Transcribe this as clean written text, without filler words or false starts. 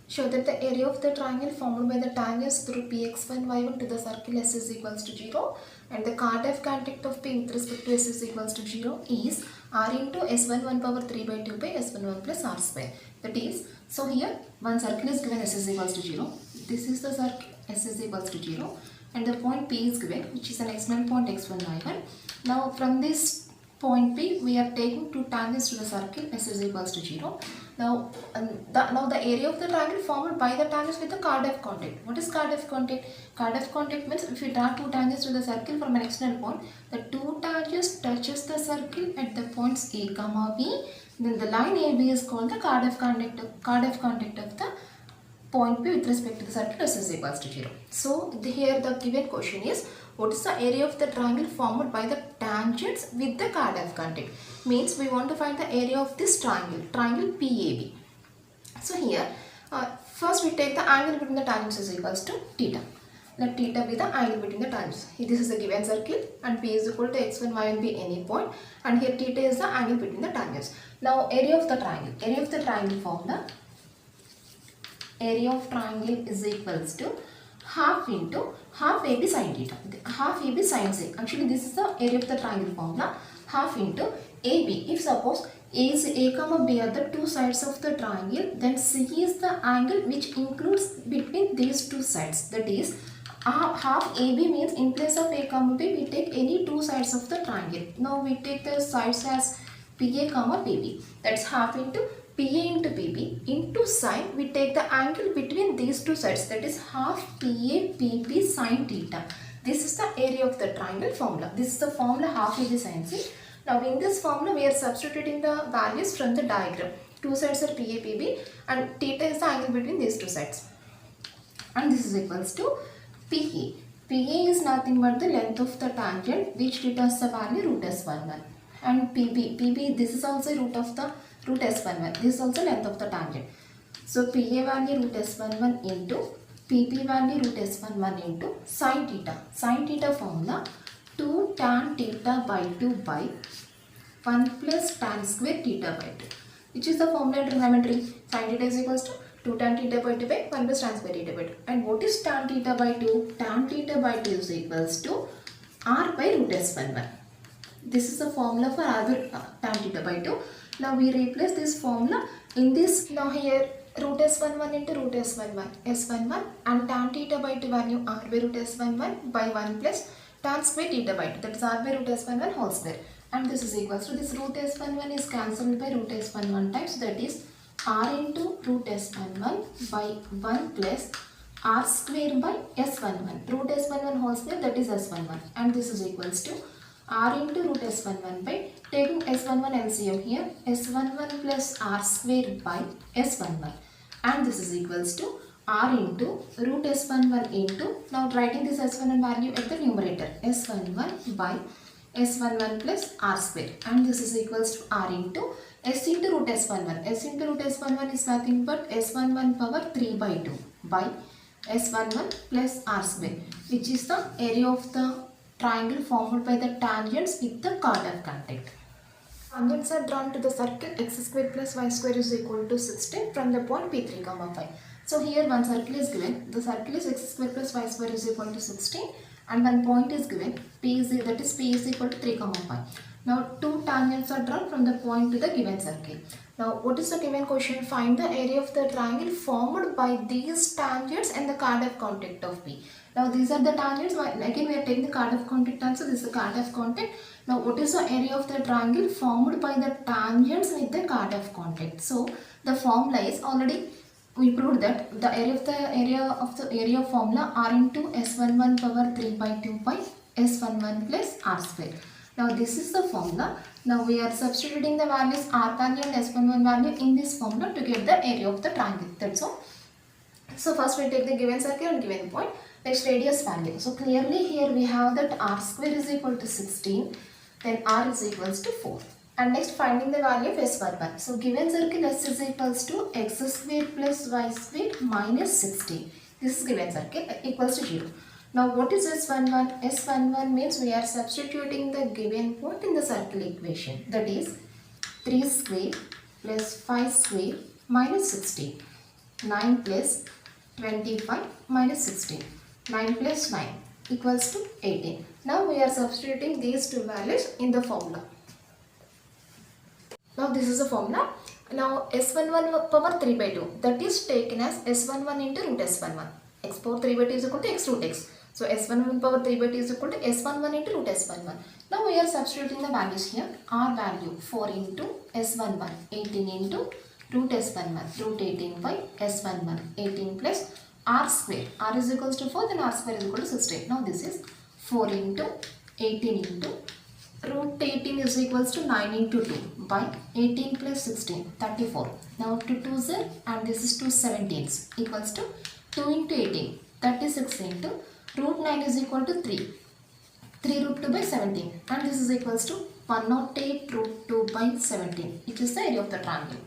Show that the area of the triangle formed by the tangents through px1, y1 to the circle S is equals to 0, and the Cardiff contact of P with respect to S is equals to 0 is R into S11 power 3 by 2 by S11 plus R square. That is, so here one circle is given S is equals to 0. This is the circle S is equals to 0, and the point P is given, which is an external point x1, y1. Now from this point P, we are taking two tangents to the circle S is equals to 0. Now the area of the triangle formed by the tangents with the Cardiff contact. What is Cardiff contact? Cardiff contact means if we draw two tangents to the circle from an external point, the two tangents touches the circle at the points A, B. Then the line AB is called the Cardiff contact of the point P with respect to the circle S is equals to 0. So here the given question is, what is the area of the triangle formed by the tangents with the Cardiff contact? Means we want to find the area of this triangle PAB. So here first we take the angle between the tangents is equals to theta. Let theta be the angle between the tangents. This is a given circle and P is equal to x1, y1 be any point, and here theta is the angle between the tangents. Now area of the triangle formula. Area of triangle is equals to half into half AB sin theta. Half AB sin C. Actually this is the area of the triangle formula. Half into AB. If suppose A comma B are the two sides of the triangle, then C is the angle which includes between these two sides. That is, half AB means in place of A comma B, we take any two sides of the triangle. Now we take the sides as PA comma PB. That's half into PA into PB into sine. We take the angle between these two sides. That is half PA PB sin theta. This is the area of the triangle formula. This is the formula half AB sin C. Now in this formula we are substituting the values from the diagram. Two sides are PA PB and theta is the angle between these two sides. And this is equals to PA. PA is nothing but the length of the tangent which returns the value root S11. And PB this is also root of the root S11. This is also length of the tangent. So PA value root S11 into PP value root S11 into sin theta. Sin theta formula 2 tan theta by 2 by 1 plus tan square theta by 2. Which is the formula in trigonometry? Sin theta is equals to 2 tan theta by 2 by 1 plus tan square theta by 2. And what is tan theta by 2? Tan theta by 2 is equals to R by root S11. This is the formula for R by tan theta by 2. Now we replace this formula in this. Now here root S11 into root S11 and tan theta by 2 value R by root S11 by 1 plus tan square theta by 2, that is R by root S11 whole square, and this is equals to this root S11 is cancelled by root S11 times, that is R into root S11 by 1 plus R square by S11, root S11 whole square, that is S11, and this is equals to R into root S11 by taking S11 LCM here, S11 plus R square by S11, and this is equals to R into root S11 into, now writing this S11 value at the numerator, S11 by S11 plus R square, and this is equals to R into S into root S11. S into root S11 is nothing but S11 power 3 by 2 by S11 plus R square, which is the area of the triangle formed by the tangents with the Cardiff contact. Tangents are drawn to the circle x square plus y square is equal to 16 from the point P3, 5. So here one circle is given. The circle is x square plus y square is equal to 16, and one point is given. P is equal to 3, 5. Now two tangents are drawn from the point to the given circle. Now what is the given question? Find the area of the triangle formed by these tangents and the Cardiff contact of P. Now these are the tangents. Again we are taking the Cardiff contact answer. This is the Cardiff contact. Now what is the area of the triangle formed by the tangents with the Cardiff contact? So the formula is already, we proved that the area of formula R into S11 power 3 by 2 by S11 plus R square. Now this is the formula. Now we are substituting the values R value and S11 value in this formula to get the area of the triangle. That's all. So first we take the given circle and given point. Next radius value. So clearly here we have that R square is equal to 16. Then R is equals to 4. And next finding the value of S11. So given circle S is equals to x square plus y square minus 16. This is given circle equals to 0. Now what is S11? S11 means we are substituting the given point in the circle equation. That is 3 square plus 5 square minus 16. 9 plus 25 minus 16. 9 plus 9 equals to 18. Now we are substituting these two values in the formula. Now this is the formula. Now S11 power 3 by 2, that is taken as S11 into root S11. X power 3 by 2 is equal to X root X. So S11 power 3 by 2 is equal to S11 into root S11. Now we are substituting the values here. R value 4 into S11, 18 into root S11, root 18 by S11, 18 plus R square. R is equals to 4, then R square is equal to 16. Now this is 4 into 18 into root 18 is equals to 9 into 2 by 18 plus 16, 34. Now 2 2s are, and this is 2 17s equals to 2 into 18, 36 into root 9 is equal to 3. 3 root 2 by 17, and this is equals to 108 root 2 by 17, which is the area of the triangle.